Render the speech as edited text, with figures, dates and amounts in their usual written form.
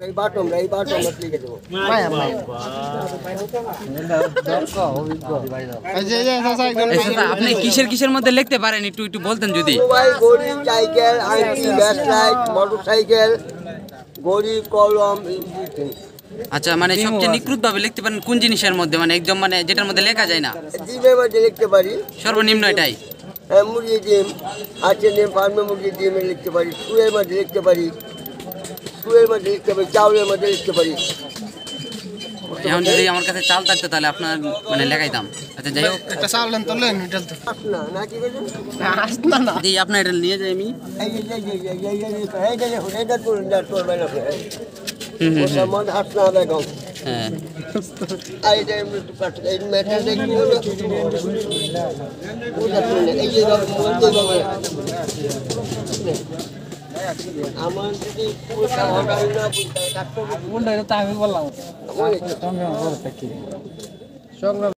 এই বাটম লিখে দেবো আপনি কিসের মধ্যে লিখতে পারেন একটু বলতেন যদি। মোবাইল, ঘড়ি, সাইকেল, আংটি, ব্যাসলাইট, মোটরসাইকেল, ঘড়ি, কলম। আচ্ছা, মানে সবচেয়ে নিখুঁত ভাবে লিখতে পারেন কোন জিনিসের মধ্যে, মানে একদম মানে যেটার মধ্যে লেখা যায় না? ডিমের মধ্যে লিখতে পারি, সর্বনিম্ন এটাই। মুরগির ডিম, হাঁসের ডিম, ফার্মের মুরগির ডিমে লিখতে পারি, সুয়ের মধ্যে লিখতে পারি, চাউলের মধ্যে লিখতে পারি। এখন যদি আমার কাছে চাল থাকতো তাহলে আপনার মানে লেখাইতাম। আচ্ছা, যাই হোক, একটা চাল নেন তো লেন এটা তো না না কি বলছেন? না জি আপনার এটা নিয়ে যাই আমি। ওটার মধ্যে হাস না বেগম। হ্যাঁ, আর এটা এমনি একটু কাটতে, এই ম্যাটারটা কি হলো? ওটা তুলে, এই যে আমার যদি পয়সা হবে না, পয়সা কাটতে হবে। আমি বললাম আমার